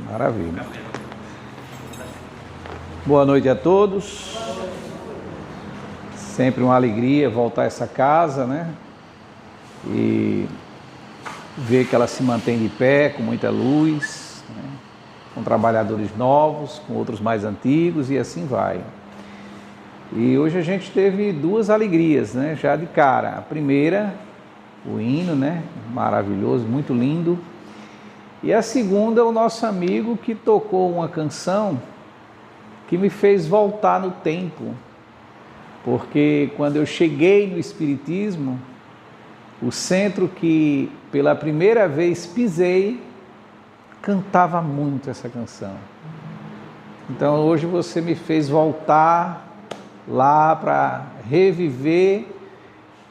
Maravilha. Boa noite a todos. Sempre uma alegria voltar a essa casa, né? E ver que ela se mantém de pé, com muita luz, né? Com trabalhadores novos, com outros mais antigos e assim vai. E hoje a gente teve duas alegrias, né? Já de cara. A primeira, o hino, né? Maravilhoso, muito lindo. E a segunda, o nosso amigo que tocou uma canção que me fez voltar no tempo. Porque quando eu cheguei no Espiritismo, o centro que pela primeira vez pisei, cantava muito essa canção. Então hoje você me fez voltar lá para reviver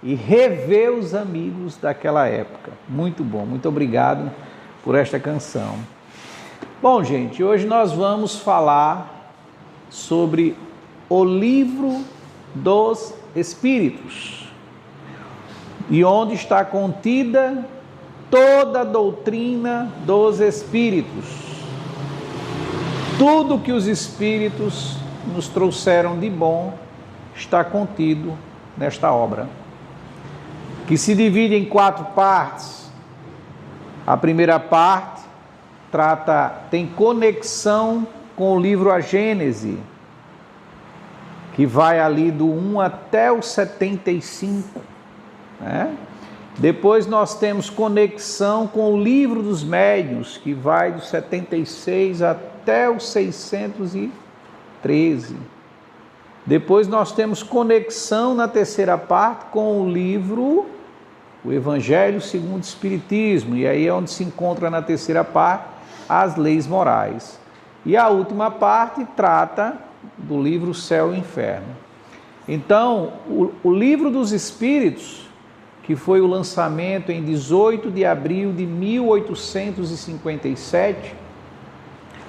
e rever os amigos daquela época. Muito bom, muito obrigado por esta canção. Bom, gente, hoje nós vamos falar sobre o Livro dos Espíritos, e onde está contida toda a doutrina dos Espíritos. Tudo que os Espíritos nos trouxeram de bom está contido nesta obra, que se divide em 4 partes. A primeira parte tem conexão com o livro A Gênese, que vai ali do 1 até o 75, né? Depois nós temos conexão com o livro dos médiuns, que vai do 76 até o 613. Depois nós temos conexão na terceira parte com o livro O Evangelho segundo o Espiritismo, e aí é onde se encontra na terceira parte as leis morais. E a última parte trata do livro Céu e Inferno. Então, o Livro dos Espíritos, que foi o lançamento em 18 de abril de 1857,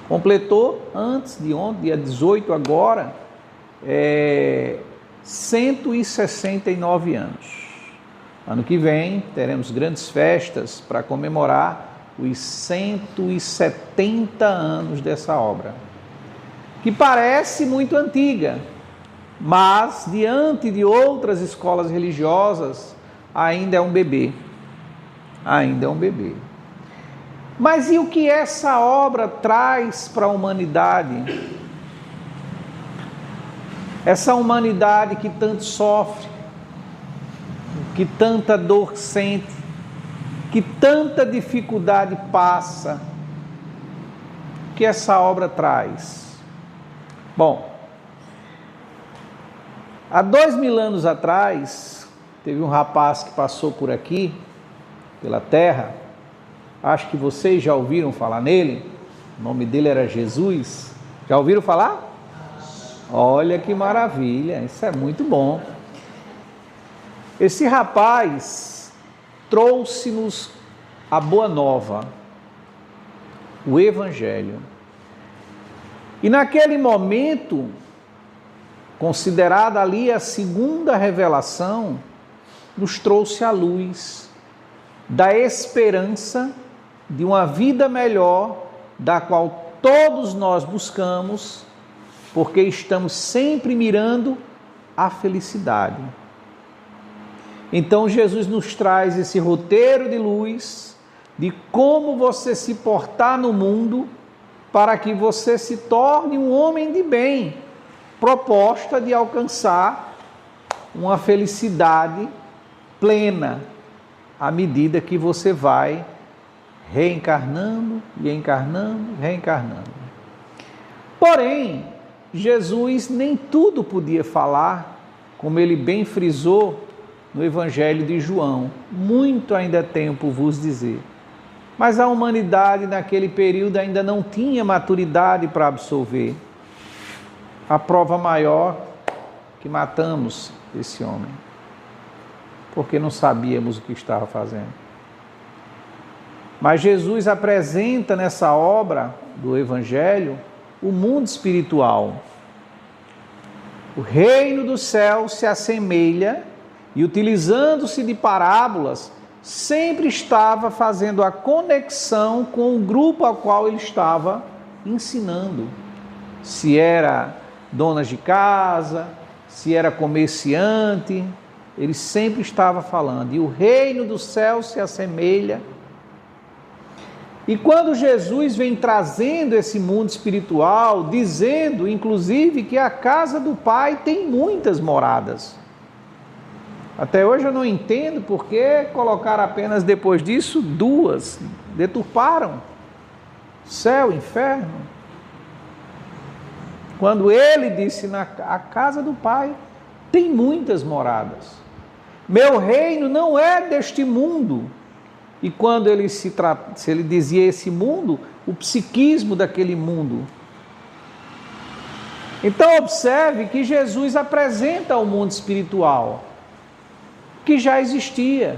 completou antes de ontem, dia 18 agora, 169 anos. Ano que vem teremos grandes festas para comemorar os 170 anos dessa obra, que parece muito antiga, mas diante de outras escolas religiosas ainda é um bebê. Ainda é um bebê. Mas e o que essa obra traz para a humanidade? Essa humanidade que tanto sofre, que tanta dor sente, que tanta dificuldade passa, o que essa obra traz? Bom, há 2000 anos atrás, teve um rapaz que passou por aqui, pela terra, acho que vocês já ouviram falar nele, o nome dele era Jesus, já ouviram falar? Olha que maravilha, isso é muito bom. Esse rapaz trouxe-nos a boa nova, o Evangelho. E naquele momento, considerada ali a segunda revelação, nos trouxe a luz da esperança de uma vida melhor, da qual todos nós buscamos, porque estamos sempre mirando a felicidade. Então Jesus nos traz esse roteiro de luz, de como você se portar no mundo, para que você se torne um homem de bem, proposta de alcançar uma felicidade plena, à medida que você vai reencarnando e encarnando, reencarnando. Porém, Jesus nem tudo podia falar, como ele bem frisou no Evangelho de João. Muito ainda tenho por vos dizer. Mas a humanidade naquele período ainda não tinha maturidade para absorver. A prova maior que matamos esse homem, porque não sabíamos o que estava fazendo. Mas Jesus apresenta nessa obra do Evangelho o mundo espiritual. O reino do céu se assemelha e, utilizando-se de parábolas, sempre estava fazendo a conexão com o grupo ao qual ele estava ensinando. Se era donas de casa, se era comerciante, ele sempre estava falando. E o reino do céu se assemelha. E quando Jesus vem trazendo esse mundo espiritual, dizendo, inclusive, que a casa do Pai tem muitas moradas. Até hoje eu não entendo por que colocaram apenas depois disso 2. Deturparam céu, inferno. Quando ele disse, a casa do Pai tem muitas moradas. Meu reino não é deste mundo. E quando ele se ele dizia esse mundo, o psiquismo daquele mundo. Então observe que Jesus apresenta o mundo espiritual, que já existia.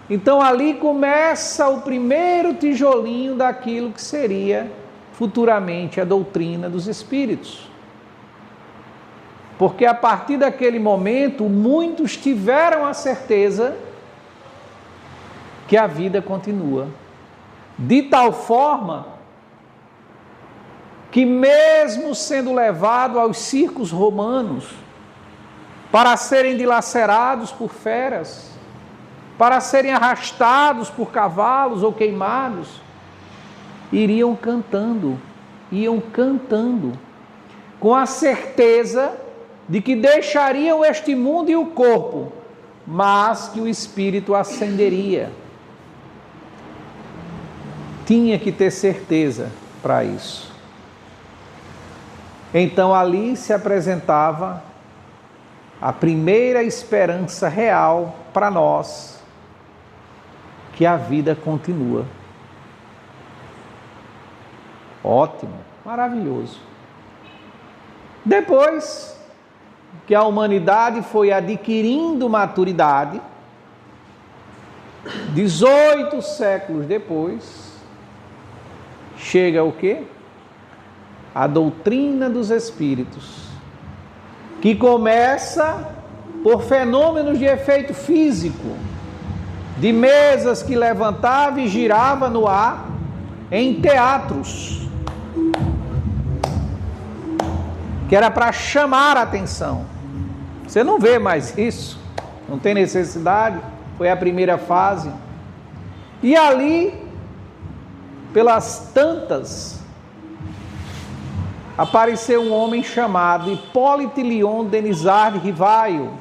Então ali começa o primeiro tijolinho daquilo que seria futuramente a doutrina dos Espíritos. Porque a partir daquele momento, muitos tiveram a certeza que a vida continua. De tal forma que mesmo sendo levado aos circos romanos, para serem dilacerados por feras, para serem arrastados por cavalos ou queimados, iam cantando, com a certeza de que deixariam este mundo e o corpo, mas que o espírito ascenderia. Tinha que ter certeza para isso. Então ali se apresentava a primeira esperança real para nós, que a vida continua. Ótimo, maravilhoso. Depois que a humanidade foi adquirindo maturidade, 18 séculos depois, chega o quê? A doutrina dos Espíritos, que começa por fenômenos de efeito físico, de mesas que levantava e girava no ar em teatros, que era para chamar a atenção. Você não vê mais isso, não tem necessidade, foi a primeira fase. E ali, pelas tantas, apareceu um homem chamado Hipólite Léon Denisard Rivail,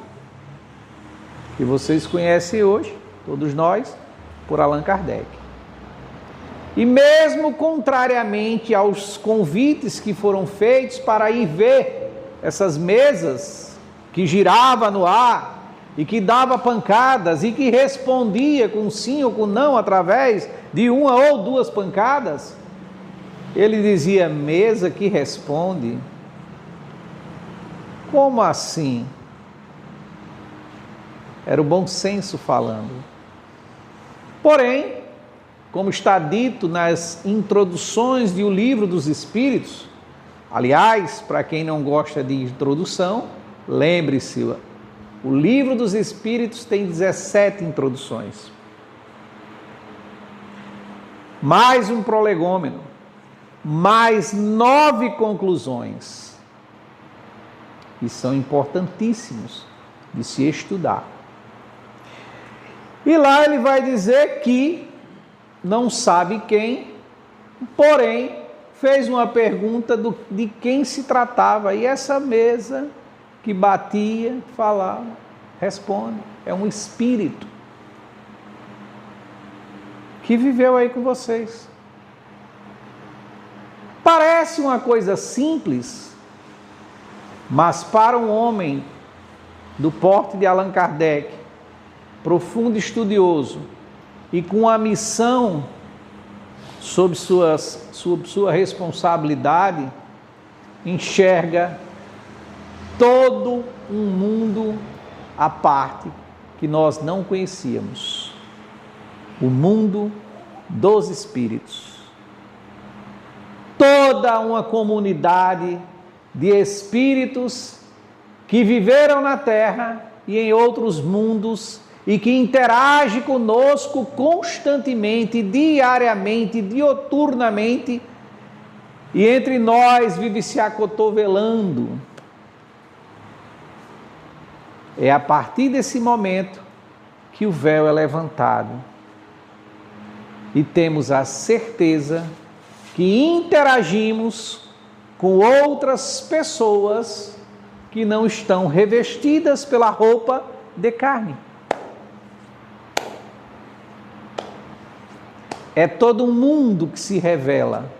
que vocês conhecem hoje, todos nós, por Allan Kardec. E mesmo contrariamente aos convites que foram feitos para ir ver essas mesas que girava no ar e que dava pancadas e que respondia com sim ou com não através de uma ou duas pancadas, ele dizia: mesa que responde? Como assim? Era o bom senso falando. Porém, como está dito nas introduções do Livro dos Espíritos, aliás, para quem não gosta de introdução, lembre-se, o Livro dos Espíritos tem 17 introduções. Mais um prolegômeno, mais 9 conclusões, que são importantíssimos de se estudar. E lá ele vai dizer que não sabe quem, porém, fez uma pergunta de quem se tratava. E essa mesa que batia, falava, responde, é um espírito que viveu aí com vocês. Parece uma coisa simples, mas para um homem do porte de Allan Kardec, profundo estudioso, e com a missão sob sua responsabilidade, enxerga todo um mundo à parte que nós não conhecíamos. O mundo dos espíritos. Toda uma comunidade de espíritos que viveram na Terra e em outros mundos e que interage conosco constantemente, diariamente, dioturnamente, e entre nós vive se acotovelando. É a partir desse momento que o véu é levantado e temos a certeza que interagimos com outras pessoas que não estão revestidas pela roupa de carne. É todo um mundo que se revela,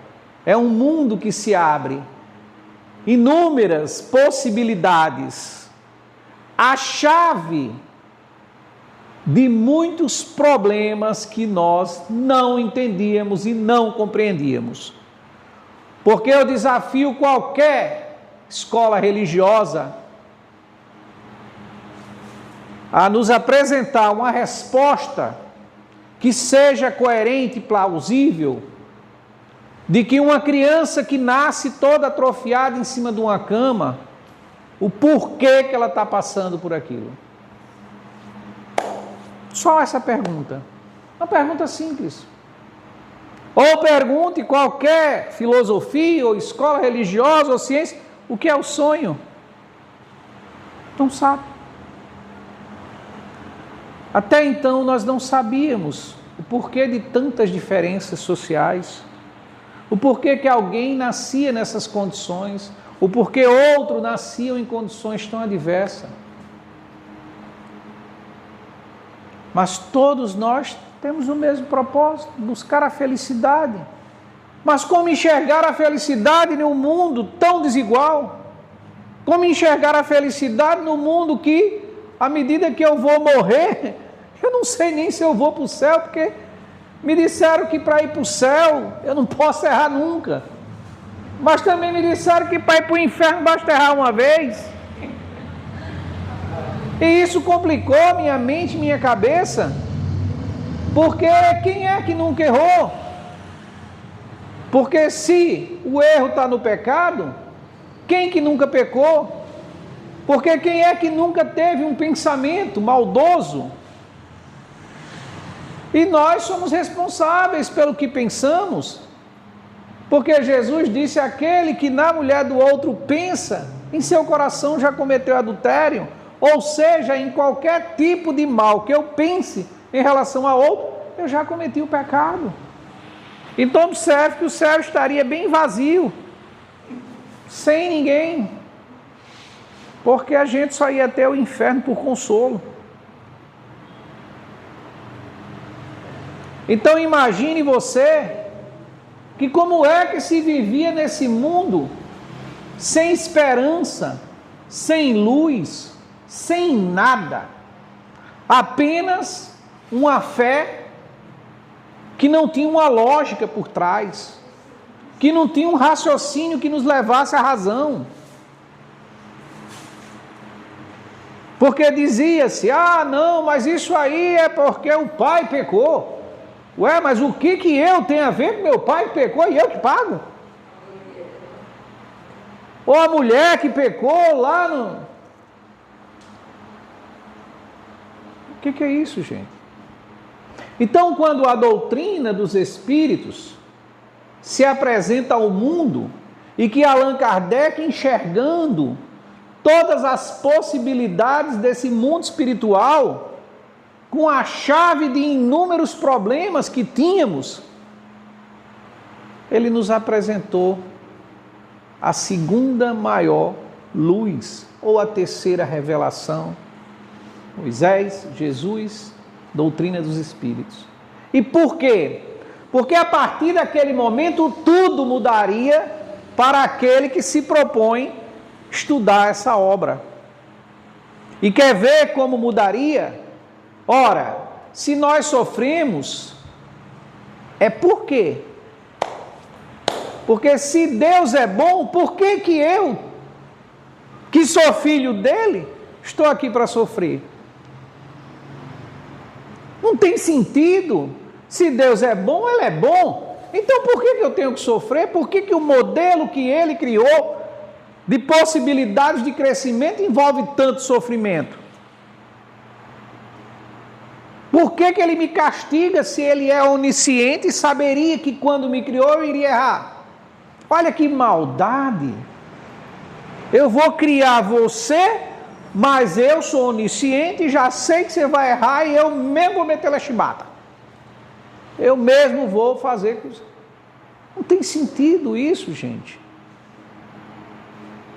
é um mundo que se abre, inúmeras possibilidades. A chave de muitos problemas que nós não entendíamos e não compreendíamos. Porque eu desafio qualquer escola religiosa a nos apresentar uma resposta que seja coerente e plausível de que uma criança que nasce toda atrofiada em cima de uma cama, o porquê que ela está passando por aquilo. Só essa pergunta. Uma pergunta simples. Ou pergunte qualquer filosofia, ou escola religiosa, ou ciência, o que é o sonho? Não sabe. Até então nós não sabíamos o porquê de tantas diferenças sociais, o porquê que alguém nascia nessas condições, o porquê outro nasciam em condições tão adversas. Mas todos nós temos o mesmo propósito, buscar a felicidade. Mas como enxergar a felicidade num mundo tão desigual? Como enxergar a felicidade num mundo que, à medida que eu vou morrer, eu não sei nem se eu vou para o céu, porque me disseram que para ir para o céu eu não posso errar nunca. Mas também me disseram que para ir para o inferno basta errar uma vez. E isso complicou minha mente, minha cabeça, porque quem é que nunca errou? Porque se o erro está no pecado, quem que nunca pecou? Porque quem é que nunca teve um pensamento maldoso? E nós somos responsáveis pelo que pensamos, porque Jesus disse: aquele que na mulher do outro pensa, em seu coração já cometeu adultério. Ou seja, em qualquer tipo de mal que eu pense em relação a outro, eu já cometi o pecado. Então observe que o céu estaria bem vazio, sem ninguém, porque a gente só ia ter o inferno por consolo. Então imagine você, que como é que se vivia nesse mundo, sem esperança, sem luz, sem nada, apenas uma fé que não tinha uma lógica por trás, que não tinha um raciocínio que nos levasse à razão. Porque dizia-se: ah, não, mas isso aí é porque o pai pecou. Ué, mas o que eu tenho a ver com meu pai que pecou e eu que pago? Ou a mulher que pecou lá no... O que é isso, gente? Então, quando a doutrina dos espíritos se apresenta ao mundo, e que Allan Kardec, enxergando todas as possibilidades desse mundo espiritual, com a chave de inúmeros problemas que tínhamos, ele nos apresentou a segunda maior luz, ou a terceira revelação: Moisés, Jesus, doutrina dos Espíritos. E por quê? Porque a partir daquele momento tudo mudaria para aquele que se propõe estudar essa obra. E quer ver como mudaria? Ora, se nós sofremos, é por quê? Porque se Deus é bom, por que que eu, que sou filho dele, estou aqui para sofrer? Não tem sentido. Se Deus é bom, ele é bom. Então por que eu tenho que sofrer? Por que o modelo que ele criou de possibilidades de crescimento envolve tanto sofrimento? Por que ele me castiga se ele é onisciente e saberia que quando me criou eu iria errar? Olha que maldade. Eu vou criar você, mas eu sou onisciente e já sei que você vai errar e eu mesmo vou meter a chibata. Eu mesmo vou fazer. Não tem sentido isso, gente.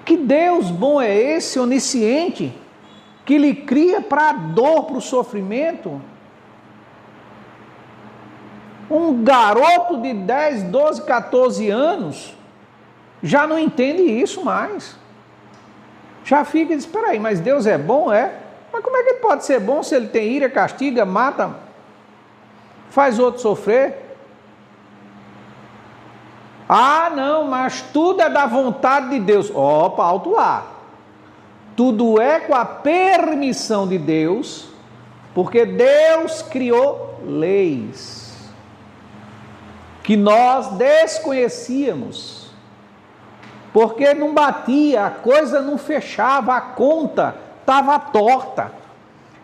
Que Deus bom é esse, onisciente, que lhe cria para a dor, para o sofrimento? Um garoto de 10, 12, 14 anos já não entende isso mais. Já fica e diz, espera aí, mas Deus é bom, é? Mas como é que ele pode ser bom se ele tem ira, castiga, mata, faz outro sofrer? Ah, não, mas tudo é da vontade de Deus. Opa, alto lá. Tudo é com a permissão de Deus, porque Deus criou leis que nós desconhecíamos, porque não batia, a coisa não fechava, a conta estava torta.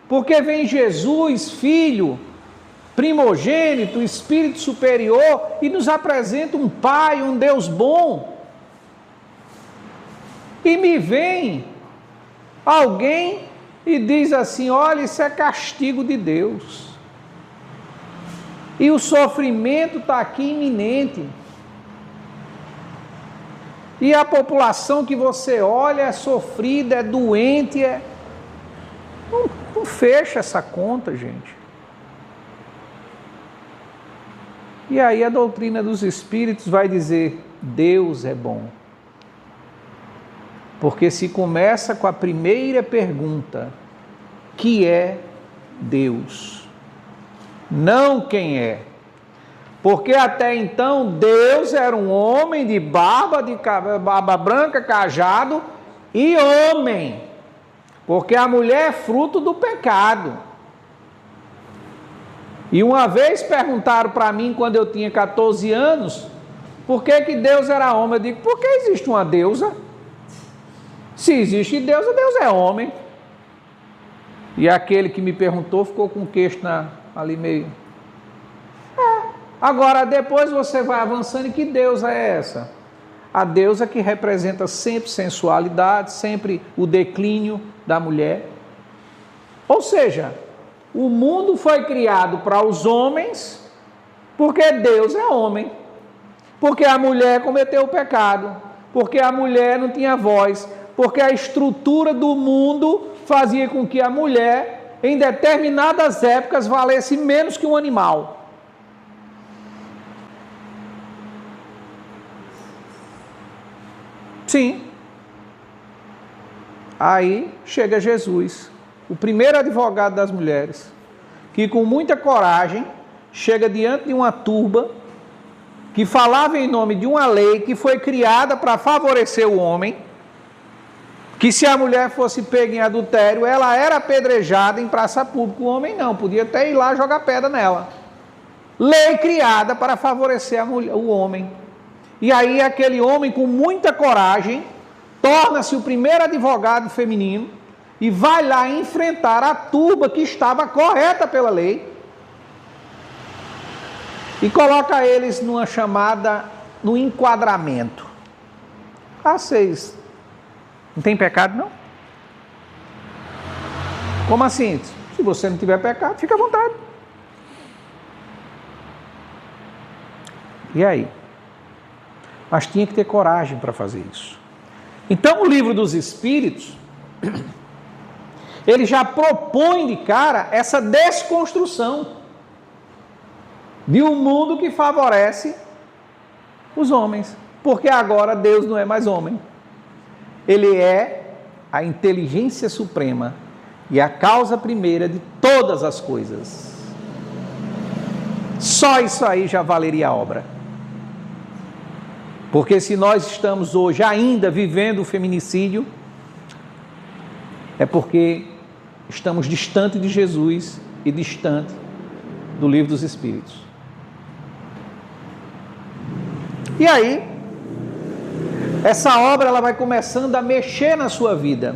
Porque vem Jesus, Filho, primogênito, Espírito superior, e nos apresenta um Pai, um Deus bom. E me vem alguém e diz assim, olha, isso é castigo de Deus. E o sofrimento está aqui iminente. E a população que você olha é sofrida, é doente, não fecha essa conta, gente. E aí a doutrina dos Espíritos vai dizer, Deus é bom. Porque se começa com a primeira pergunta, que é Deus? Não quem é. Porque até então Deus era um homem de barba branca, cajado e homem. Porque a mulher é fruto do pecado. E uma vez perguntaram para mim, quando eu tinha 14 anos, por que Deus era homem? Eu digo, porque existe uma deusa. Se existe deusa, Deus é homem. E aquele que me perguntou ficou com o queixo ali meio... Agora, depois você vai avançando, e que deusa é essa? A deusa que representa sempre sensualidade, sempre o declínio da mulher. Ou seja, o mundo foi criado para os homens, porque Deus é homem. Porque a mulher cometeu o pecado, porque a mulher não tinha voz, porque a estrutura do mundo fazia com que a mulher, em determinadas épocas, valesse menos que um animal. Sim. Aí chega Jesus, o primeiro advogado das mulheres, que com muita coragem chega diante de uma turba que falava em nome de uma lei que foi criada para favorecer o homem, que se a mulher fosse pega em adultério, ela era apedrejada em praça pública, o homem não, podia até ir lá jogar pedra nela. Lei criada para favorecer a mulher, o homem. E aí aquele homem com muita coragem torna-se o primeiro advogado feminino e vai lá enfrentar a turba que estava correta pela lei e coloca eles numa chamada, no enquadramento. Ah, vocês não tem pecado não? Como assim? Se você não tiver pecado, fica à vontade. E aí? Mas tinha que ter coragem para fazer isso. Então o livro dos Espíritos, ele já propõe de cara essa desconstrução de um mundo que favorece os homens. Porque agora Deus não é mais homem. Ele é a inteligência suprema e a causa primeira de todas as coisas. Só isso aí já valeria a obra. Porque se nós estamos hoje ainda vivendo o feminicídio, é porque estamos distante de Jesus e distante do livro dos Espíritos. E aí, essa obra ela vai começando a mexer na sua vida.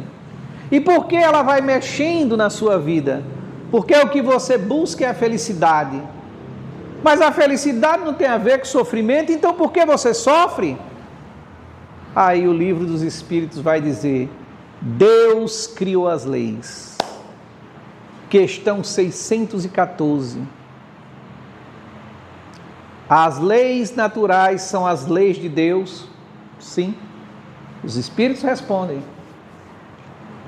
E por que ela vai mexendo na sua vida? Porque o que você busca é a felicidade. Mas a felicidade não tem a ver com sofrimento, então por que você sofre? Aí o livro dos Espíritos vai dizer: Deus criou as leis. Questão 614. As leis naturais são as leis de Deus? Sim. Os Espíritos respondem: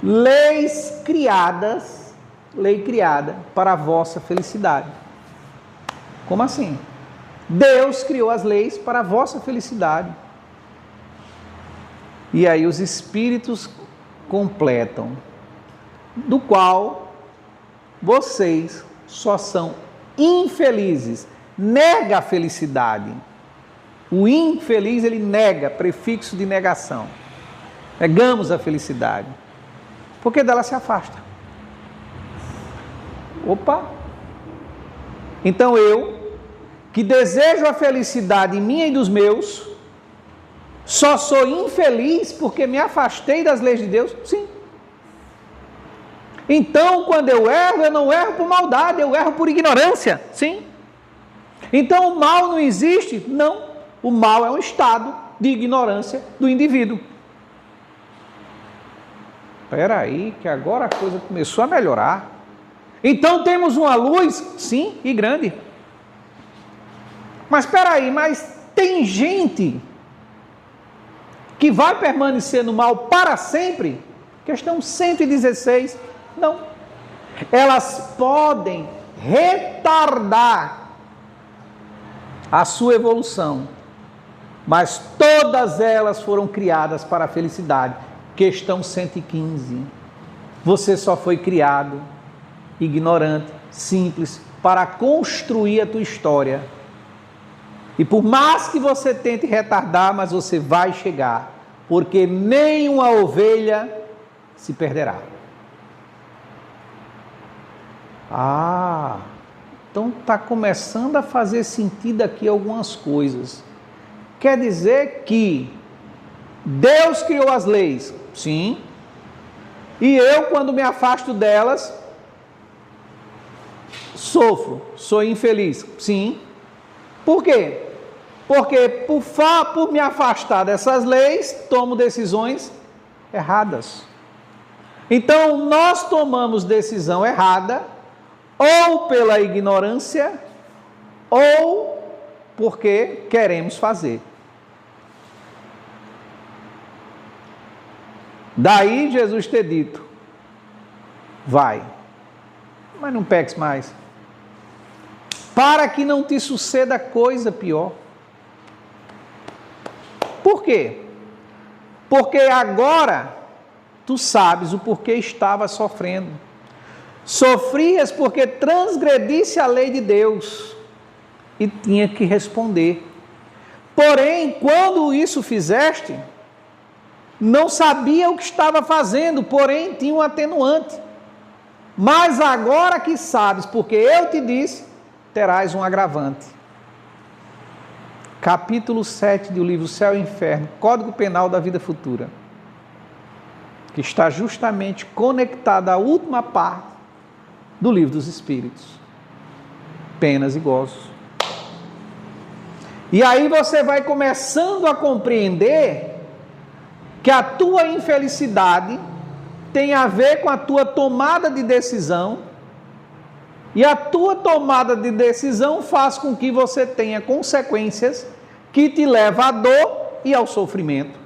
leis criadas, lei criada para a vossa felicidade. Como assim? Deus criou as leis para a vossa felicidade. E aí os Espíritos completam, do qual vocês só são infelizes, nega a felicidade. O infeliz, ele nega, prefixo de negação. Negamos a felicidade, porque dela se afasta. Opa! Então eu, que desejo a felicidade minha e dos meus, só sou infeliz porque me afastei das leis de Deus? Sim. Então, quando eu não erro por maldade, eu erro por ignorância? Sim. Então, o mal não existe? Não. O mal é um estado de ignorância do indivíduo. Espera aí, que agora a coisa começou a melhorar. Então, temos uma luz? Sim, e grande. Mas espera aí, mas tem gente que vai permanecer no mal para sempre? Questão 116. Não. Elas podem retardar a sua evolução, mas todas elas foram criadas para a felicidade. Questão 115. Você só foi criado ignorante, simples, para construir a tua história. E por mais que você tente retardar, mas você vai chegar, porque nenhuma ovelha se perderá. Então está começando a fazer sentido aqui algumas coisas. Quer dizer que Deus criou as leis? Sim. E eu, quando me afasto delas, sofro, sou infeliz? Sim. Por quê? Porque por me afastar dessas leis, tomo decisões erradas. Então, nós tomamos decisão errada, ou pela ignorância, ou porque queremos fazer. Daí Jesus ter dito: vai, mas não peques mais, para que não te suceda coisa pior. Por quê? Porque agora tu sabes o porquê estava sofrendo. Sofrias porque transgredisse a lei de Deus e tinha que responder. Porém, quando isso fizeste, não sabia o que estava fazendo, porém tinha um atenuante. Mas agora que sabes, porque eu te disse, terás um agravante. Capítulo 7 do livro Céu e Inferno, Código Penal da Vida Futura, que está justamente conectado à última parte do livro dos Espíritos, penas e gozos. E aí você vai começando a compreender que a tua infelicidade tem a ver com a tua tomada de decisão, e a tua tomada de decisão faz com que você tenha consequências que te levam à dor e ao sofrimento.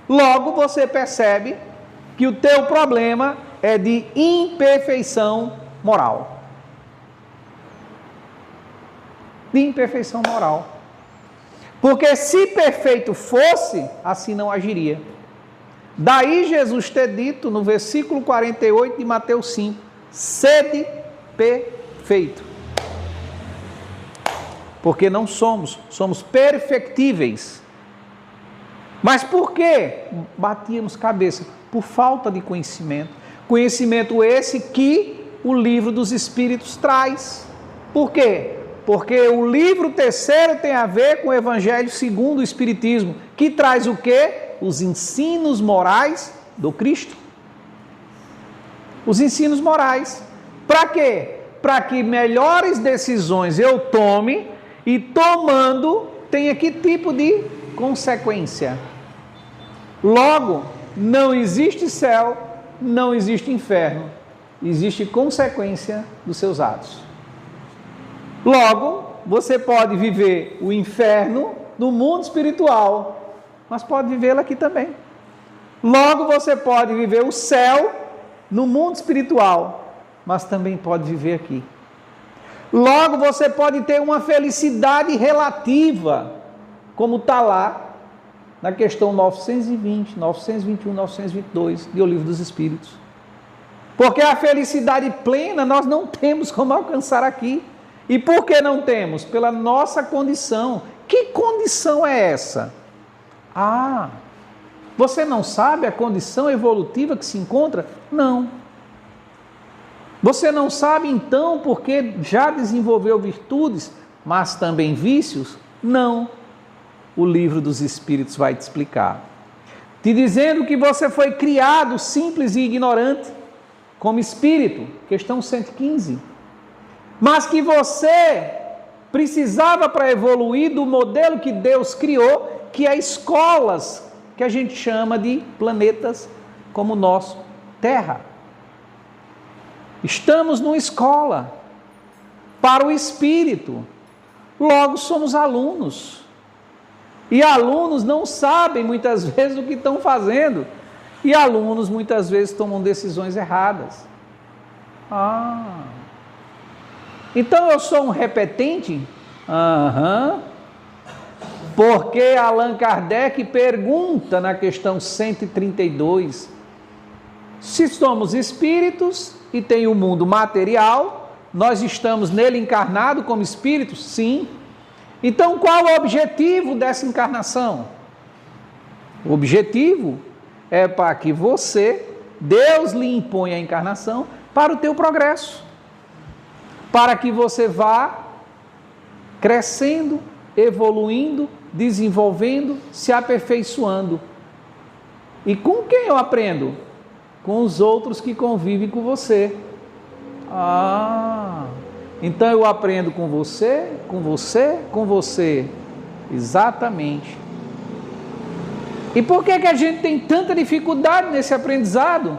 Logo você percebe que o teu problema é de imperfeição moral. De imperfeição moral. Porque se perfeito fosse, assim não agiria. Daí Jesus ter dito no versículo 48 de Mateus 5, sede perfeito. Porque não somos perfectíveis. Mas por que batíamos cabeça? Por falta de conhecimento. Conhecimento esse que o livro dos Espíritos traz. Por quê? Porque o livro terceiro tem a ver com o Evangelho segundo o Espiritismo, que traz o quê? Os ensinos morais do Cristo. Os ensinos morais. Para quê? Para que melhores decisões eu tome e tomando tenha que tipo de consequência? Logo, não existe céu, não existe inferno, existe consequência dos seus atos. Logo, você pode viver o inferno no mundo espiritual, mas pode vivê-lo aqui também. Logo, você pode viver o céu no mundo espiritual, mas também pode viver aqui. Logo, você pode ter uma felicidade relativa, como está lá na questão 920, 921, 922 de O Livro dos Espíritos. Porque a felicidade plena nós não temos como alcançar aqui. E por que não temos? Pela nossa condição. Que condição é essa? Você não sabe a condição evolutiva que se encontra? Não. Você não sabe então porque já desenvolveu virtudes, mas também vícios? Não. O Livro dos Espíritos vai te explicar. Te dizendo que você foi criado simples e ignorante, como espírito, questão 115. Mas que você precisava para evoluir do modelo que Deus criou, que é escolas, que a gente chama de planetas como o nosso, Terra. Estamos numa escola para o espírito. Logo somos alunos. E alunos não sabem muitas vezes o que estão fazendo. E alunos muitas vezes tomam decisões erradas. Então eu sou um repetente? Porque Allan Kardec pergunta na questão 132, se somos espíritos e tem o mundo material, nós estamos nele encarnado como espíritos? Sim. Então qual o objetivo dessa encarnação? O objetivo é para que você, Deus lhe impõe a encarnação para o teu progresso, para que você vá crescendo, evoluindo, desenvolvendo, se aperfeiçoando. E com quem eu aprendo? Com os outros que convivem com você. Então eu aprendo com você, com você, com você. Exatamente. E por que a gente tem tanta dificuldade nesse aprendizado?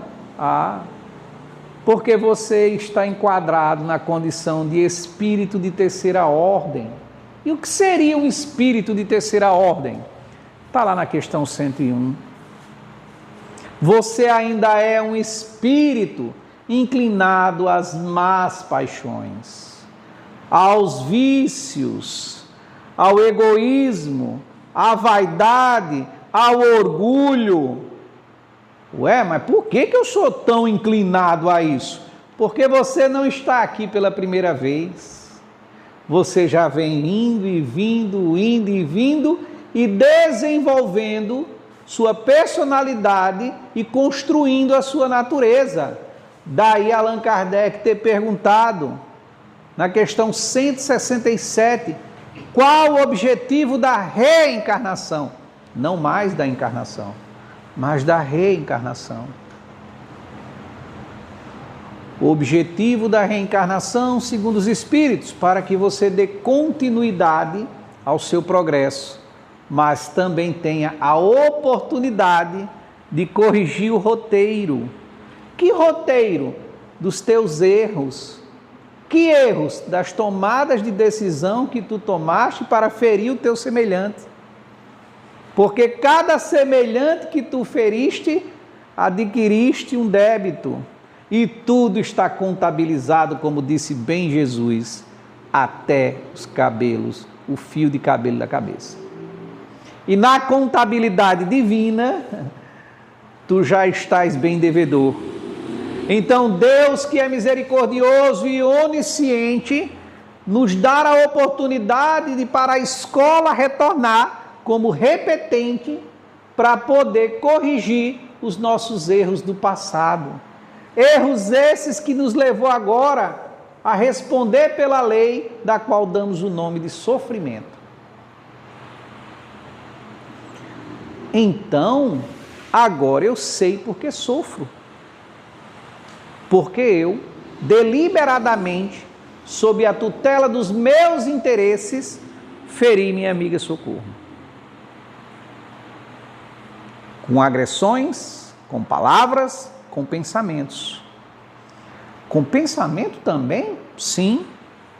Porque você está enquadrado na condição de espírito de terceira ordem. E o que seria um espírito de terceira ordem? Está lá na questão 101. Você ainda é um espírito inclinado às más paixões, aos vícios, ao egoísmo, à vaidade, ao orgulho. Mas por que eu sou tão inclinado a isso? Porque você não está aqui pela primeira vez. Você já vem indo e vindo e desenvolvendo sua personalidade e construindo a sua natureza. Daí Allan Kardec ter perguntado, na questão 167, qual o objetivo da reencarnação? Não mais da encarnação, mas da reencarnação. O objetivo da reencarnação, segundo os Espíritos, para que você dê continuidade ao seu progresso, mas também tenha a oportunidade de corrigir o roteiro. Que roteiro? Dos teus erros. Que erros? Das tomadas de decisão que tu tomaste para ferir o teu semelhante. Porque cada semelhante que tu feriste, adquiriste um débito. E tudo está contabilizado, como disse bem Jesus, até os cabelos, o fio de cabelo da cabeça. E na contabilidade divina, tu já estás bem devedor. Então Deus, que é misericordioso e onisciente, nos dá a oportunidade de para a escola retornar como repetente para poder corrigir os nossos erros do passado. Erros esses que nos levou agora a responder pela lei da qual damos o nome de sofrimento. Então, agora eu sei porque sofro. Porque eu, deliberadamente, sob a tutela dos meus interesses, feri minha amiga Socorro. com agressões, com palavras, com pensamentos. Com pensamento também? Sim.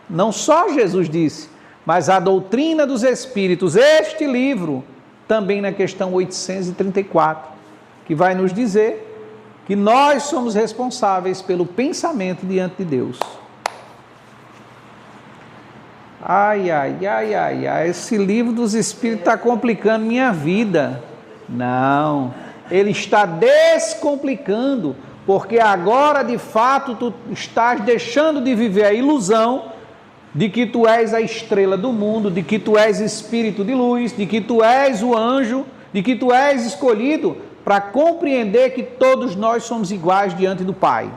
Não só Jesus disse, mas a doutrina dos Espíritos, este livro, também na questão 834, que vai nos dizer que nós somos responsáveis pelo pensamento diante de Deus. Ai, esse livro dos Espíritos está complicando minha vida. Não, ele está descomplicando, porque agora de fato tu estás deixando de viver a ilusão de que tu és a estrela do mundo, de que tu és espírito de luz, de que tu és o anjo, de que tu és escolhido, para compreender que todos nós somos iguais diante do Pai.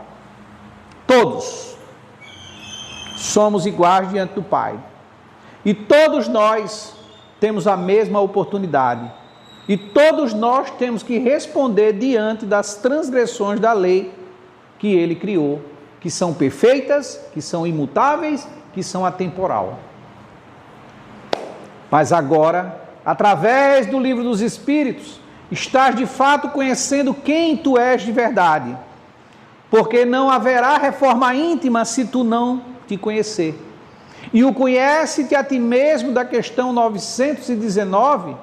Todos somos iguais diante do Pai. E todos nós temos a mesma oportunidade. E todos nós temos que responder diante das transgressões da lei que Ele criou, que são perfeitas, que são imutáveis, que são atemporal. Mas agora, através do livro dos Espíritos, estás de fato conhecendo quem tu és de verdade, porque não haverá reforma íntima se tu não te conhecer. E o conhece-te a ti mesmo da questão 919,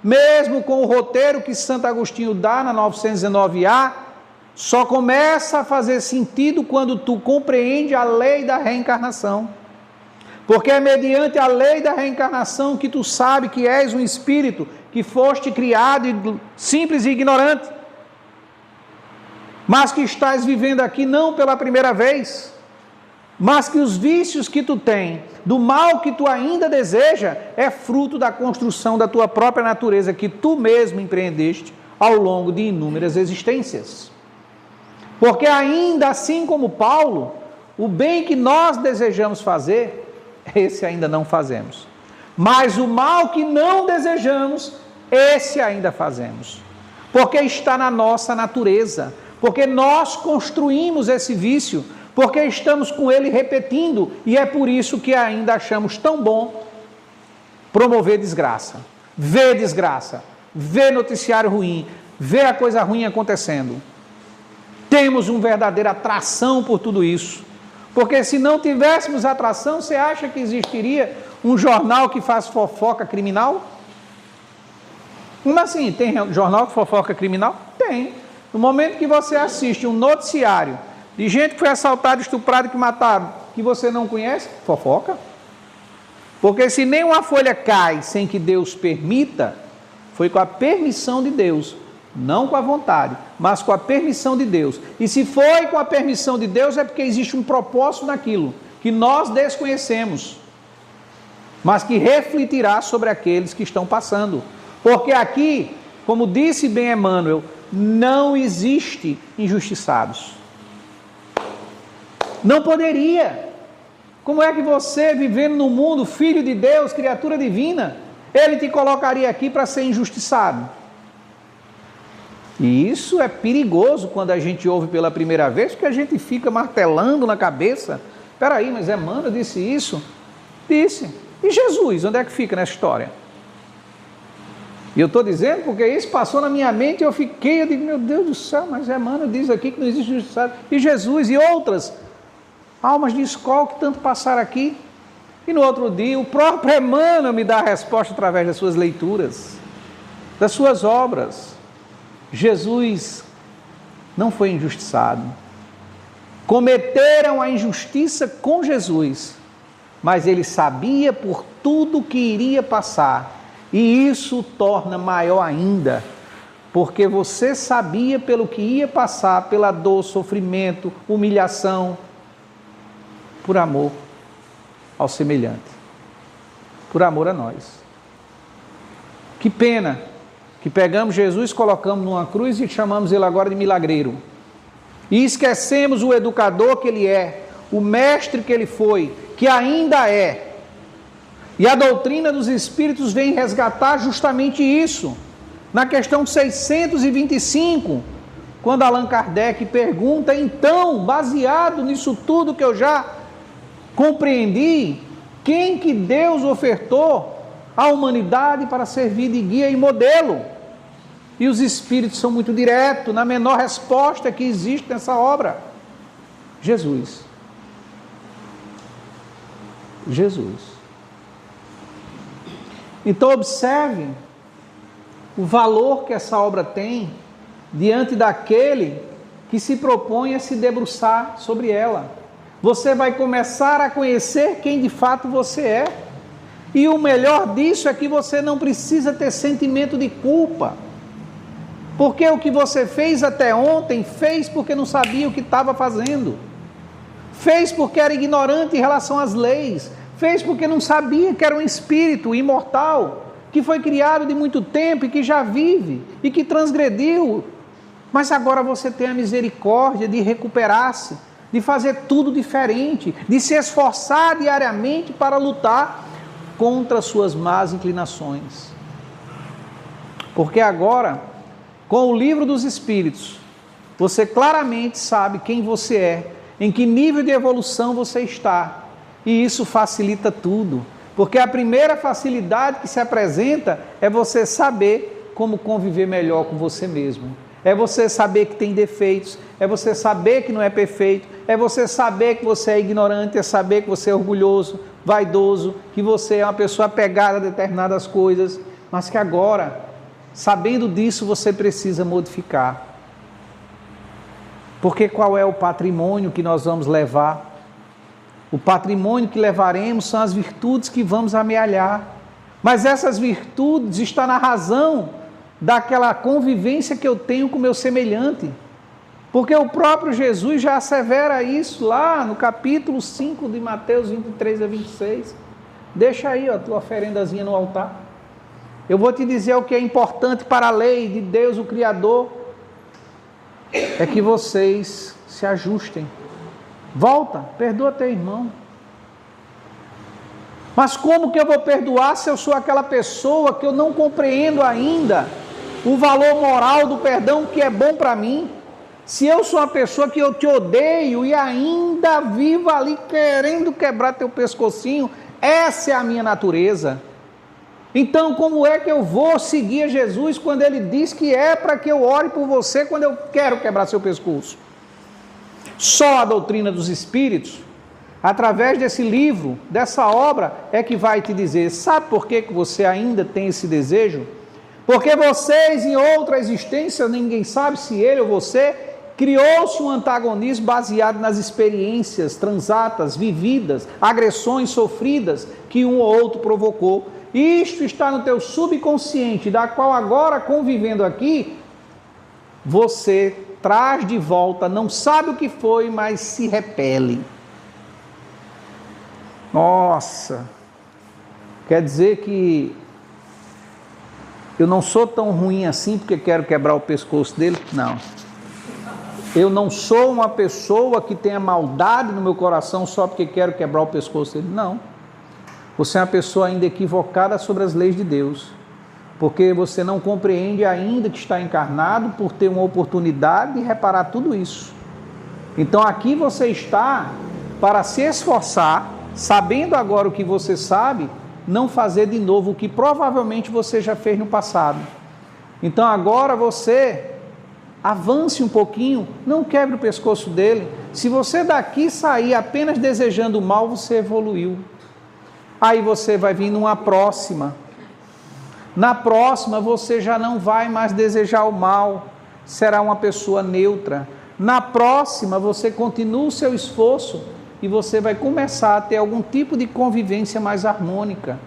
mesmo com o roteiro que Santo Agostinho dá na 919A, só começa a fazer sentido quando tu compreende a lei da reencarnação. Porque é mediante a lei da reencarnação que tu sabe que és um espírito, que foste criado simples e ignorante, mas que estás vivendo aqui não pela primeira vez, mas que os vícios que tu tem, do mal que tu ainda deseja, é fruto da construção da tua própria natureza, que tu mesmo empreendeste ao longo de inúmeras existências. Porque ainda assim como Paulo, o bem que nós desejamos fazer, esse ainda não fazemos. Mas o mal que não desejamos, esse ainda fazemos. Porque está na nossa natureza. Porque nós construímos esse vício. Porque estamos com ele repetindo. E é por isso que ainda achamos tão bom promover desgraça. Ver noticiário ruim. Ver a coisa ruim acontecendo. Temos uma verdadeira atração por tudo isso. Porque se não tivéssemos atração, você acha que existiria um jornal que faz fofoca criminal? Como assim? Tem jornal que fofoca criminal? Tem. No momento que você assiste um noticiário de gente que foi assaltada, estuprada, que mataram, que você não conhece, fofoca. Porque se nenhuma folha cai sem que Deus permita, foi com a permissão de Deus. Não com a vontade, mas com a permissão de Deus. E se foi com a permissão de Deus, é porque existe um propósito naquilo, que nós desconhecemos, mas que refletirá sobre aqueles que estão passando. Porque aqui, como disse bem Emmanuel, não existe injustiçados. Não poderia. Como é que você, vivendo no mundo, filho de Deus, criatura divina, Ele te colocaria aqui para ser injustiçado? E isso é perigoso quando a gente ouve pela primeira vez, porque a gente fica martelando na cabeça. Espera aí, mas Emmanuel disse isso? Disse. E Jesus, onde é que fica nessa história? E eu estou dizendo porque isso passou na minha mente e eu digo, meu Deus do céu, mas Emmanuel diz aqui que não existe injustiçado. E Jesus e outras almas de escola que tanto passaram aqui. E no outro dia, o próprio Emmanuel me dá a resposta através das suas leituras, das suas obras. Jesus não foi injustiçado. Cometeram a injustiça com Jesus, mas ele sabia por tudo que iria passar. E isso o torna maior ainda, porque você sabia pelo que ia passar, pela dor, sofrimento, humilhação, por amor ao semelhante, por amor a nós. Que pena que pegamos Jesus, colocamos numa cruz e chamamos ele agora de milagreiro. E esquecemos o educador que ele é, o mestre que ele foi, que ainda é. E a doutrina dos Espíritos vem resgatar justamente isso. Na questão 625, quando Allan Kardec pergunta, então, baseado nisso tudo que eu já compreendi, quem que Deus ofertou à humanidade para servir de guia e modelo? E os Espíritos são muito diretos na menor resposta que existe nessa obra. Jesus. Jesus. Então observe o valor que essa obra tem diante daquele que se propõe a se debruçar sobre ela. Você vai começar a conhecer quem de fato você é. E o melhor disso é que você não precisa ter sentimento de culpa. Porque o que você fez até ontem, fez porque não sabia o que estava fazendo. Fez porque era ignorante em relação às leis. Fez porque não sabia que era um espírito imortal, que foi criado de muito tempo e que já vive e que transgrediu. Mas agora você tem a misericórdia de recuperar-se, de fazer tudo diferente, de se esforçar diariamente para lutar contra suas más inclinações. Porque agora, com o livro dos Espíritos, você claramente sabe quem você é, em que nível de evolução você está. E isso facilita tudo. Porque a primeira facilidade que se apresenta é você saber como conviver melhor com você mesmo. É você saber que tem defeitos, é você saber que não é perfeito, é você saber que você é ignorante, é saber que você é orgulhoso, vaidoso, que você é uma pessoa apegada a determinadas coisas, mas que agora, sabendo disso, você precisa modificar. Porque qual é o patrimônio que nós vamos levar? O patrimônio que levaremos são as virtudes que vamos amealhar. Mas essas virtudes estão na razão daquela convivência que eu tenho com o meu semelhante. Porque o próprio Jesus já assevera isso lá no capítulo 5 de Mateus 23 a 26. Deixa aí a tua oferendazinha no altar. Eu vou te dizer o que é importante para a lei de Deus, o Criador. É que vocês se ajustem. Volta, perdoa teu irmão. Mas como que eu vou perdoar se eu sou aquela pessoa que eu não compreendo ainda o valor moral do perdão que é bom para mim? Se eu sou uma pessoa que eu te odeio e ainda vivo ali querendo quebrar teu pescocinho, essa é a minha natureza. Então, como é que eu vou seguir a Jesus quando Ele diz que é para que eu ore por você quando eu quero quebrar seu pescoço? Só a doutrina dos Espíritos, através desse livro, dessa obra, é que vai te dizer, sabe por que você ainda tem esse desejo? Porque vocês, em outra existência, ninguém sabe se ele ou você, criou-se um antagonismo baseado nas experiências transatas, vividas, agressões sofridas que um ou outro provocou. Isto está no teu subconsciente, da qual agora, convivendo aqui, você traz de volta, não sabe o que foi, mas se repele. Nossa, quer dizer que eu não sou tão ruim assim porque quero quebrar o pescoço dele? Não. Eu não sou uma pessoa que tenha maldade no meu coração só porque quero quebrar o pescoço dele? Não. Você é uma pessoa ainda equivocada sobre as leis de Deus, porque você não compreende ainda que está encarnado por ter uma oportunidade de reparar tudo isso. Então aqui você está para se esforçar, sabendo agora o que você sabe, não fazer de novo o que provavelmente você já fez no passado. Então agora você avance um pouquinho, não quebre o pescoço dele. Se você daqui sair apenas desejando o mal, você evoluiu. Aí você vai vir numa próxima. Na próxima você já não vai mais desejar o mal, será uma pessoa neutra. Na próxima você continua o seu esforço e você vai começar a ter algum tipo de convivência mais harmônica.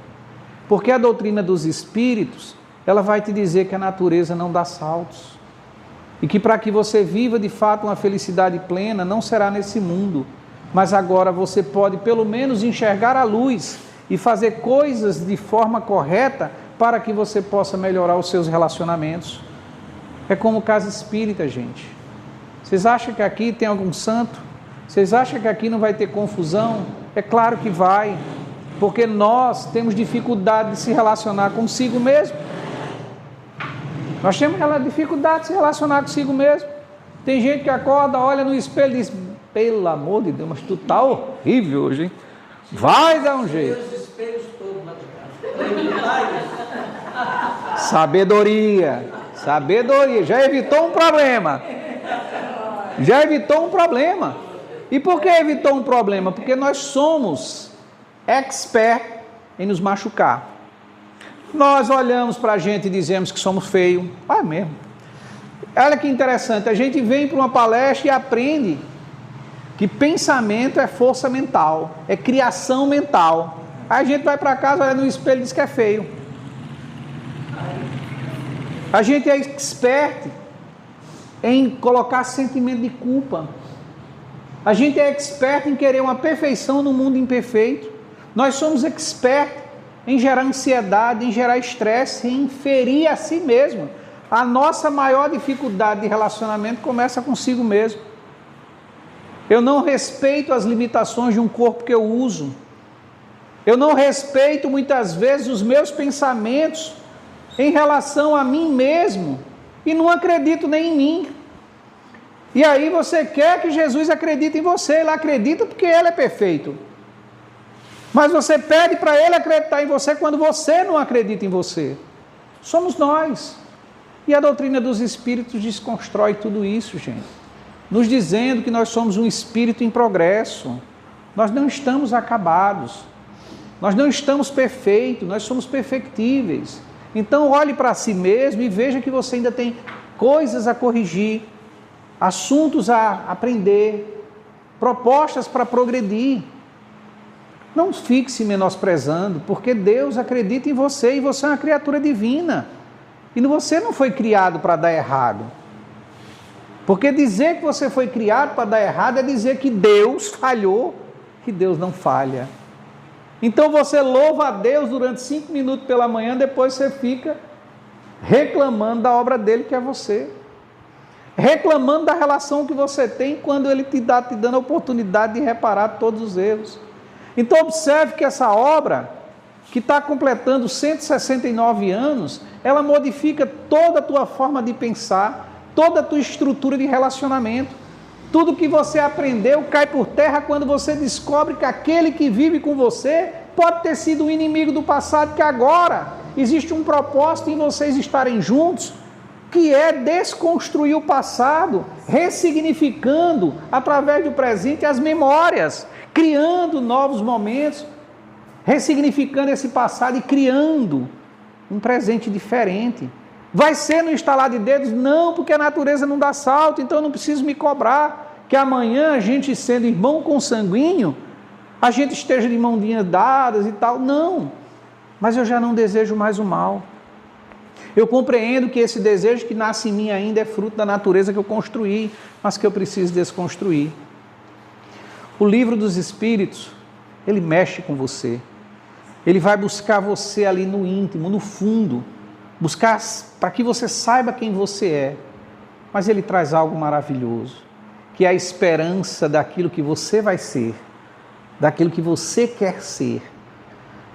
Porque a doutrina dos Espíritos, ela vai te dizer que a natureza não dá saltos. E que para que você viva de fato uma felicidade plena, não será nesse mundo. Mas agora você pode pelo menos enxergar a luz e fazer coisas de forma correta para que você possa melhorar os seus relacionamentos. É como casa espírita, gente. Vocês acham que aqui tem algum santo? Vocês acham que aqui não vai ter confusão? É claro que vai, porque nós temos dificuldade de se relacionar consigo mesmo. Nós temos aquela dificuldade de se relacionar consigo mesmo. Tem gente que acorda, olha no espelho e diz, pelo amor de Deus, mas tu tá horrível hoje, hein? Vai dar um jeito. Sabedoria, Sabedoria. Já evitou um problema. Já evitou um problema. E por que evitou um problema? Porque nós somos expert em nos machucar. Nós olhamos para a gente e dizemos que somos feios. Ah, mesmo. Olha que interessante. A gente vem para uma palestra e aprende que pensamento é força mental, é criação mental. Aí a gente vai para casa, olha no espelho e diz que é feio. A gente é expert em colocar sentimento de culpa. A gente é expert em querer uma perfeição no mundo imperfeito. Nós somos expert em gerar ansiedade, em gerar estresse, em ferir a si mesmo. A nossa maior dificuldade de relacionamento começa consigo mesmo. Eu não respeito as limitações de um corpo que eu uso. Eu não respeito muitas vezes os meus pensamentos em relação a mim mesmo e não acredito nem em mim. E aí você quer que Jesus acredite em você, ele acredita porque ele é perfeito. Mas você pede para ele acreditar em você quando você não acredita em você. Somos nós. E a doutrina dos espíritos desconstrói tudo isso, gente. Nos dizendo que nós somos um espírito em progresso. Nós não estamos acabados. Nós não estamos perfeitos, nós somos perfectíveis. Então olhe para si mesmo e veja que você ainda tem coisas a corrigir, assuntos a aprender, propostas para progredir. Não fique se menosprezando, porque Deus acredita em você e você é uma criatura divina. E você não foi criado para dar errado. Porque dizer que você foi criado para dar errado é dizer que Deus falhou, que Deus não falha. Então você louva a Deus durante 5 minutos pela manhã, depois você fica reclamando da obra dele, que é você. Reclamando da relação que você tem quando ele te dando a oportunidade de reparar todos os erros. Então observe que essa obra, que está completando 169 anos, ela modifica toda a tua forma de pensar, toda a tua estrutura de relacionamento. Tudo que você aprendeu cai por terra quando você descobre que aquele que vive com você pode ter sido um inimigo do passado, que agora existe um propósito em vocês estarem juntos, que é desconstruir o passado, ressignificando através do presente as memórias, criando novos momentos, ressignificando esse passado e criando um presente diferente. Vai ser no estalar de dedos? Não, porque a natureza não dá salto, então eu não preciso me cobrar que amanhã a gente, sendo irmão consanguíneo, a gente esteja de mãozinhas dadas e tal. Não, mas eu já não desejo mais o mal. Eu compreendo que esse desejo que nasce em mim ainda é fruto da natureza que eu construí, mas que eu preciso desconstruir. O livro dos Espíritos, ele mexe com você. Ele vai buscar você ali no íntimo, no fundo, buscar para que você saiba quem você é. Mas ele traz algo maravilhoso, que é a esperança daquilo que você vai ser, daquilo que você quer ser,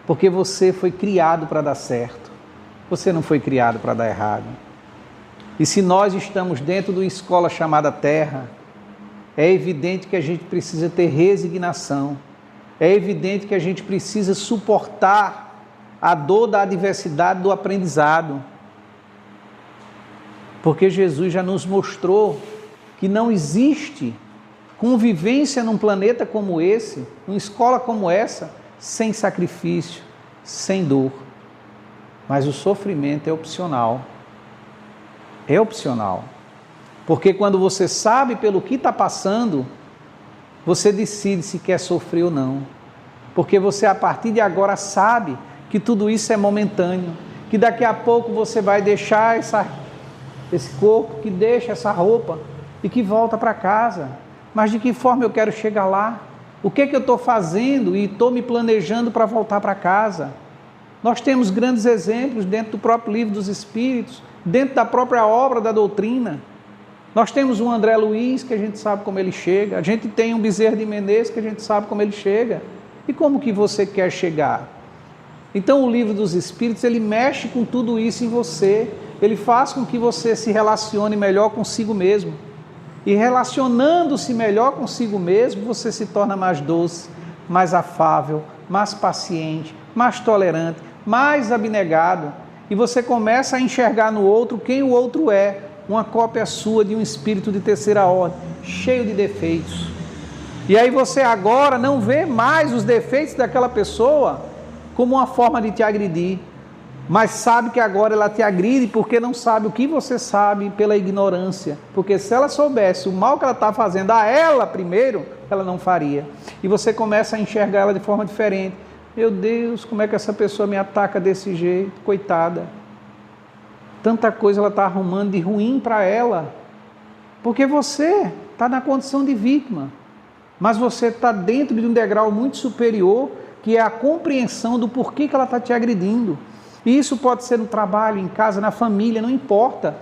porque você foi criado para dar certo, você não foi criado para dar errado. E se nós estamos dentro de uma escola chamada Terra, é evidente que a gente precisa ter resignação, é evidente que a gente precisa suportar a dor da adversidade do aprendizado, porque Jesus já nos mostrou que não existe convivência num planeta como esse, numa escola como essa, sem sacrifício, sem dor. Mas o sofrimento é opcional. É opcional. Porque quando você sabe pelo que está passando, você decide se quer sofrer ou não. Porque você, a partir de agora, sabe que tudo isso é momentâneo, que daqui a pouco você vai deixar esse corpo, que deixa essa roupa e que volta para casa. Mas de que forma eu quero chegar lá? O que eu estou fazendo e estou me planejando para voltar para casa? Nós temos grandes exemplos dentro do próprio livro dos Espíritos, dentro da própria obra da doutrina. Nós temos um André Luiz, que a gente sabe como ele chega. A gente tem um Bezerra de Menezes, que a gente sabe como ele chega. E como que você quer chegar? Então o livro dos Espíritos, ele mexe com tudo isso em você. Ele faz com que você se relacione melhor consigo mesmo. E relacionando-se melhor consigo mesmo, você se torna mais doce, mais afável, mais paciente, mais tolerante, mais abnegado. e você começa a enxergar no outro quem o outro é, uma cópia sua de um espírito de terceira ordem, cheio de defeitos. E aí você agora não vê mais os defeitos daquela pessoa como uma forma de te agredir, mas sabe que agora ela te agride porque não sabe o que você sabe pela ignorância. Porque se ela soubesse o mal que ela está fazendo a ela primeiro, ela não faria. E você começa a enxergar ela de forma diferente. Meu Deus, como é que essa pessoa me ataca desse jeito? Coitada. Tanta coisa ela está arrumando de ruim para ela. Porque você está na condição de vítima. Mas você está dentro de um degrau muito superior, que é a compreensão do porquê que ela está te agredindo. E isso pode ser no trabalho, em casa, na família, não importa.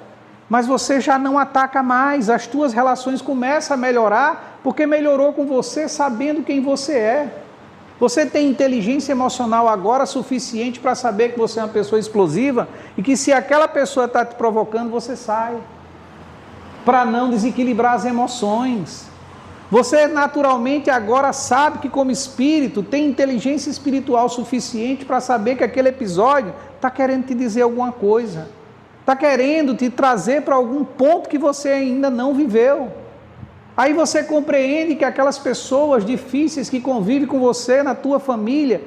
Mas você já não ataca mais, as tuas relações começam a melhorar, porque melhorou com você sabendo quem você é. Você tem inteligência emocional agora suficiente para saber que você é uma pessoa explosiva e que se aquela pessoa está te provocando, você sai. Para não desequilibrar as emoções. Você naturalmente agora sabe que como espírito tem inteligência espiritual suficiente para saber que aquele episódio está querendo te dizer alguma coisa. Está querendo te trazer para algum ponto que você ainda não viveu. Aí você compreende que aquelas pessoas difíceis que convivem com você na tua família,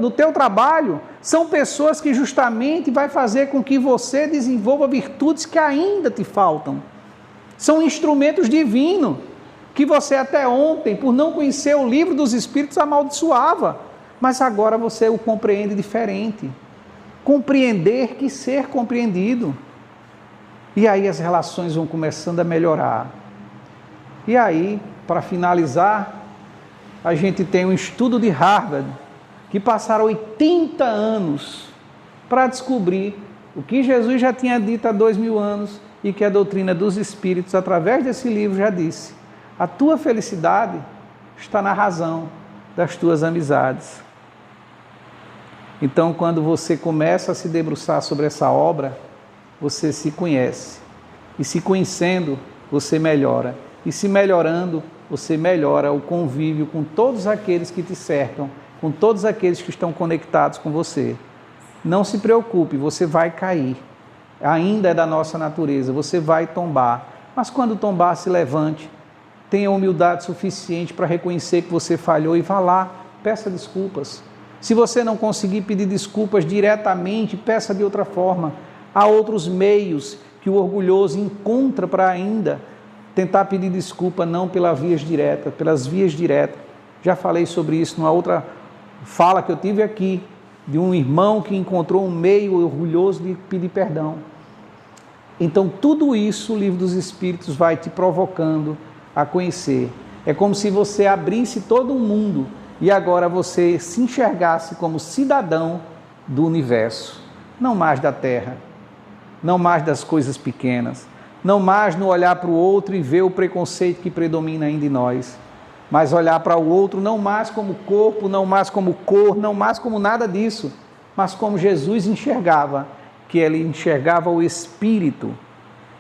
no teu trabalho, são pessoas que justamente vai fazer com que você desenvolva virtudes que ainda te faltam. São instrumentos divinos que você até ontem, por não conhecer o livro dos Espíritos, amaldiçoava. Mas agora você o compreende diferente. Compreender que ser compreendido. E aí as relações vão começando a melhorar. E aí, para finalizar, a gente tem um estudo de Harvard, que passaram 80 anos para descobrir o que Jesus já tinha dito há 2000 anos e que a doutrina dos Espíritos, através desse livro, já disse. A tua felicidade está na razão das tuas amizades. Então, quando você começa a se debruçar sobre essa obra, você se conhece. E se conhecendo, você melhora. E se melhorando, você melhora o convívio com todos aqueles que te cercam, com todos aqueles que estão conectados com você. Não se preocupe, você vai cair. Ainda é da nossa natureza, você vai tombar. Mas quando tombar, se levante. Tenha humildade suficiente para reconhecer que você falhou e vá lá, peça desculpas. Se você não conseguir pedir desculpas diretamente, peça de outra forma. Há outros meios que o orgulhoso encontra para ainda tentar pedir desculpa, não pelas vias diretas. Já falei sobre isso numa outra fala que eu tive aqui, de um irmão que encontrou um meio orgulhoso de pedir perdão. Então, tudo isso o Livro dos Espíritos vai te provocando a conhecer. É como se você abrisse todo o mundo e agora você se enxergasse como cidadão do universo, não mais da Terra, não mais das coisas pequenas, não mais no olhar para o outro e ver o preconceito que predomina ainda em nós, mas olhar para o outro não mais como corpo, não mais como cor, não mais como nada disso, mas como Jesus enxergava, que ele enxergava o Espírito.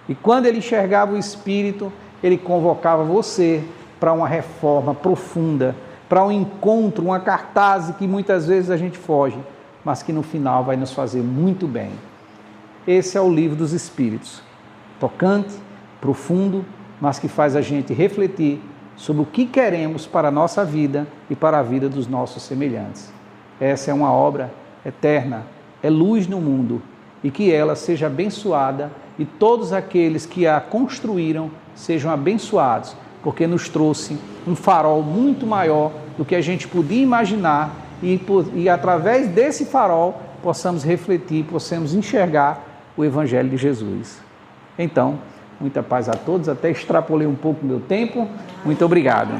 E quando ele enxergava o Espírito, ele convocava você para uma reforma profunda, para um encontro, uma cartaz que muitas vezes a gente foge, mas que no final vai nos fazer muito bem. Esse é o Livro dos Espíritos. Tocante, profundo, mas que faz a gente refletir sobre o que queremos para a nossa vida e para a vida dos nossos semelhantes. Essa é uma obra eterna, é luz no mundo, e que ela seja abençoada e todos aqueles que a construíram sejam abençoados, porque nos trouxe um farol muito maior do que a gente podia imaginar e através desse farol possamos refletir, possamos enxergar o Evangelho de Jesus. Então, muita paz a todos, até extrapolei um pouco o meu tempo. Muito obrigado.